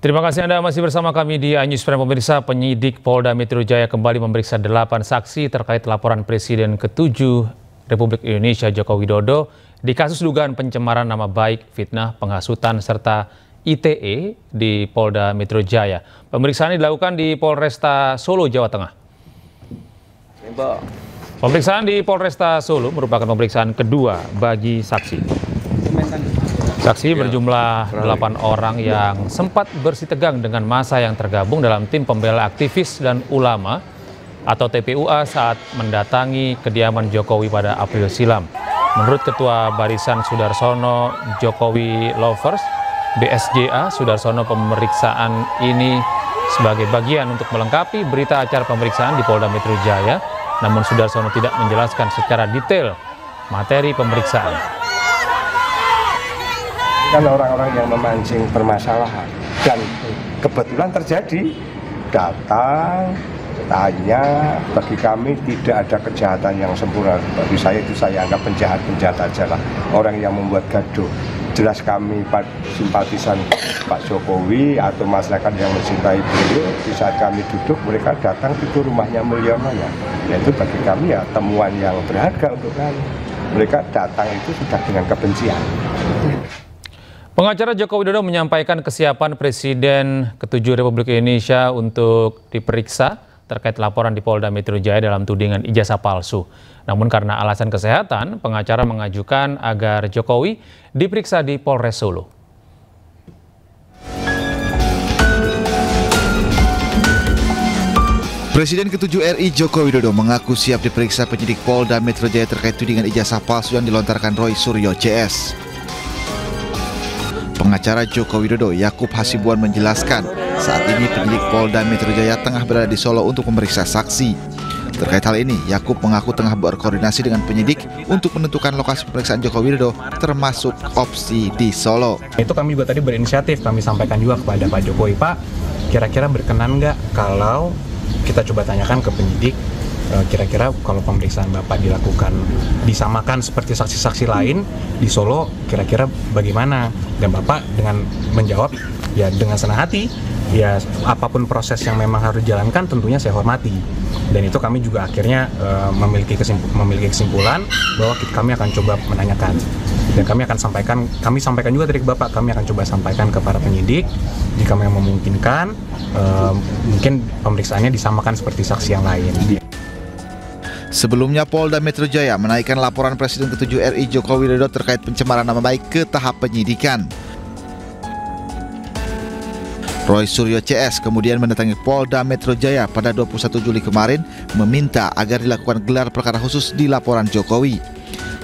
Terima kasih Anda masih bersama kami di iNews Prime. Pemirsa, penyidik Polda Metro Jaya kembali memeriksa 8 saksi terkait laporan Presiden ke-7 Republik Indonesia Joko Widodo di kasus dugaan pencemaran nama baik, fitnah, penghasutan, serta ITE di Polda Metro Jaya. Pemeriksaan dilakukan di Polresta Solo, Jawa Tengah. Pemeriksaan di Polresta Solo merupakan pemeriksaan kedua bagi saksi. Saksi berjumlah 8 orang yang sempat bersitegang dengan massa yang tergabung dalam tim pembela aktivis dan ulama atau TPUA saat mendatangi kediaman Jokowi pada April silam. Menurut Ketua Barisan Sudarsono Jokowi Lovers, BSJA, Sudarsono, pemeriksaan ini sebagai bagian untuk melengkapi berita acara pemeriksaan di Polda Metro Jaya, namun Sudarsono tidak menjelaskan secara detail materi pemeriksaan. Kan orang-orang yang memancing permasalahan dan kebetulan terjadi, datang tanya. Bagi kami tidak ada kejahatan yang sempurna. Bagi saya itu saya anggap penjahat aja lah, orang yang membuat gaduh. Jelas kami simpatisan Pak Jokowi atau masyarakat yang mencintai beliau. Di saat kami duduk, mereka datang itu rumahnya Mulyono ya. Itu bagi kami ya temuan yang berharga untuk kami. Mereka datang itu sudah dengan kebencian. Pengacara Joko Widodo menyampaikan kesiapan Presiden ke-7 Republik Indonesia untuk diperiksa terkait laporan di Polda Metro Jaya dalam tudingan ijazah palsu. Namun karena alasan kesehatan, pengacara mengajukan agar Jokowi diperiksa di Polres Solo. Presiden ke-7 RI Joko Widodo mengaku siap diperiksa penyidik Polda Metro Jaya terkait tudingan ijazah palsu yang dilontarkan Roy Suryo CS. Pengacara Joko Widodo, Yakub Hasibuan, menjelaskan saat ini penyidik Polda Metro Jaya tengah berada di Solo untuk memeriksa saksi. Terkait hal ini, Yakub mengaku tengah berkoordinasi dengan penyidik untuk menentukan lokasi pemeriksaan Joko Widodo, termasuk opsi di Solo. Itu kami juga tadi berinisiatif, kami sampaikan juga kepada Pak Jokowi, Pak, kira-kira berkenan nggak kalau kita coba tanyakan ke penyidik, kira-kira kalau pemeriksaan Bapak dilakukan disamakan seperti saksi-saksi lain di Solo, kira-kira bagaimana? Dan Bapak dengan menjawab ya dengan senang hati, ya apapun proses yang memang harus dijalankan tentunya saya hormati. Dan itu kami juga akhirnya memiliki kesimpulan bahwa kami akan coba menanyakan. Dan kami sampaikan juga dari Bapak, kami akan coba sampaikan ke para penyidik jika memang memungkinkan, mungkin pemeriksaannya disamakan seperti saksi yang lain. Sebelumnya, Polda Metro Jaya menaikkan laporan Presiden ke-7 RI Joko Widodo terkait pencemaran nama baik ke tahap penyidikan. Roy Suryo CS kemudian mendatangi Polda Metro Jaya pada 21 Juli kemarin meminta agar dilakukan gelar perkara khusus di laporan Jokowi.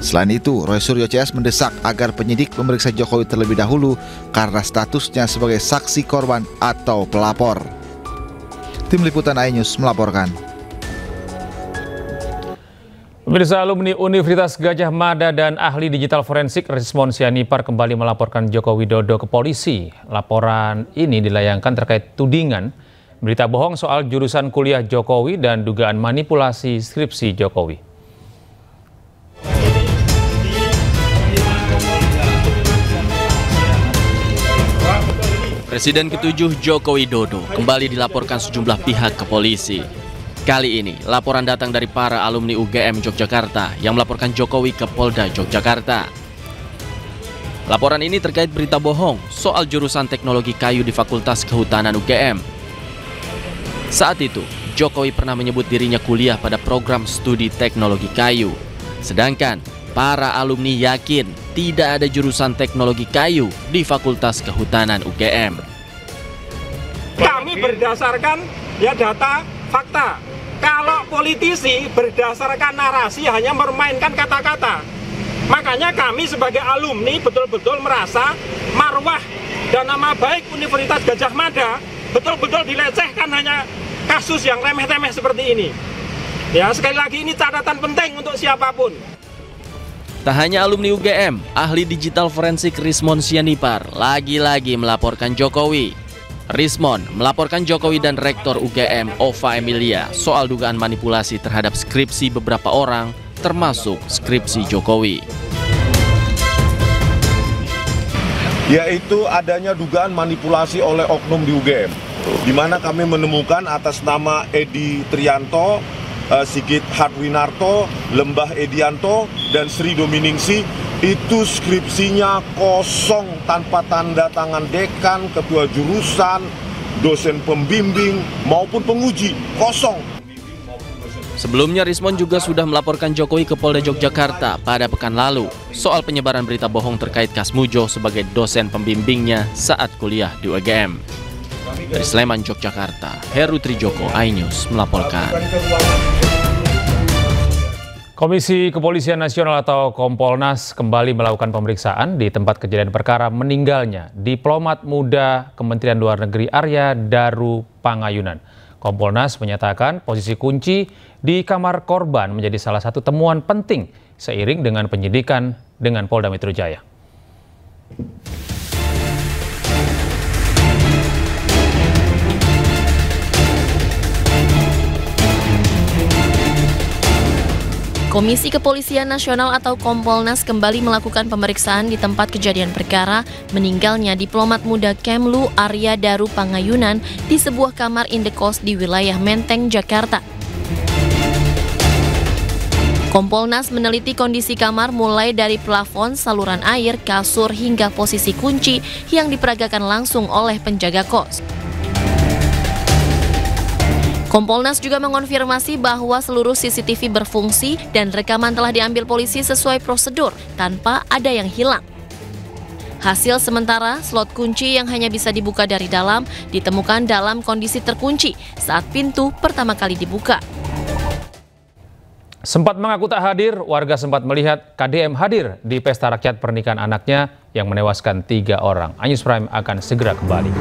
Selain itu, Roy Suryo CS mendesak agar penyidik memeriksa Jokowi terlebih dahulu karena statusnya sebagai saksi korban atau pelapor. Tim Liputan iNews melaporkan. Pemirsa, alumni Universitas Gadjah Mada dan ahli digital forensik Rismon Sianipar kembali melaporkan Joko Widodo ke polisi. Laporan ini dilayangkan terkait tudingan berita bohong soal jurusan kuliah Jokowi dan dugaan manipulasi skripsi Jokowi. Presiden ke-7 Joko Widodo kembali dilaporkan sejumlah pihak ke polisi. Kali ini, laporan datang dari para alumni UGM Yogyakarta yang melaporkan Jokowi ke Polda Yogyakarta. Laporan ini terkait berita bohong soal jurusan teknologi kayu di Fakultas Kehutanan UGM. Saat itu, Jokowi pernah menyebut dirinya kuliah pada program studi teknologi kayu. Sedangkan, para alumni yakin tidak ada jurusan teknologi kayu di Fakultas Kehutanan UGM. Kami berdasarkan data fakta. Kalau politisi berdasarkan narasi hanya memainkan kata-kata. Makanya kami sebagai alumni betul-betul merasa marwah dan nama baik Universitas Gadjah Mada betul-betul dilecehkan hanya kasus yang remeh-temeh seperti ini. Ya, sekali lagi ini catatan penting untuk siapapun. Tak hanya alumni UGM, ahli digital forensik Rismon Sianipar lagi-lagi melaporkan Jokowi. Rismon melaporkan Jokowi dan Rektor UGM Ova Emilia soal dugaan manipulasi terhadap skripsi beberapa orang, termasuk skripsi Jokowi. yaitu adanya dugaan manipulasi oleh oknum di UGM, di mana kami menemukan atas nama Edi Trianto, Sigit Harwinarto, Lembah Edianto, dan Sri Dominingsi itu skripsinya kosong tanpa tanda tangan dekan, ketua jurusan, dosen pembimbing maupun penguji, kosong. Sebelumnya Rismon juga sudah melaporkan Jokowi ke Polda Yogyakarta pada pekan lalu soal penyebaran berita bohong terkait Kasmujo sebagai dosen pembimbingnya saat kuliah di UGM. Dari Sleman, Yogyakarta, Heru Trijoko, iNews melaporkan. Komisi Kepolisian Nasional atau Kompolnas kembali melakukan pemeriksaan di tempat kejadian perkara meninggalnya diplomat muda Kementerian Luar Negeri Arya Daru Pangayunan. Kompolnas menyatakan posisi kunci di kamar korban menjadi salah satu temuan penting seiring dengan penyidikan dengan Polda Metro Jaya. Komisi Kepolisian Nasional atau Kompolnas kembali melakukan pemeriksaan di tempat kejadian perkara meninggalnya diplomat muda Kemlu Arya Daru Pangayunan di sebuah kamar indekos di wilayah Menteng, Jakarta. Kompolnas meneliti kondisi kamar mulai dari plafon, saluran air, kasur hingga posisi kunci yang diperagakan langsung oleh penjaga kos. Kompolnas juga mengonfirmasi bahwa seluruh CCTV berfungsi dan rekaman telah diambil polisi sesuai prosedur tanpa ada yang hilang. Hasil sementara, slot kunci yang hanya bisa dibuka dari dalam ditemukan dalam kondisi terkunci saat pintu pertama kali dibuka. Sempat mengaku tak hadir, warga sempat melihat KDM hadir di pesta rakyat pernikahan anaknya yang menewaskan 3 orang. iNews Prime akan segera kembali.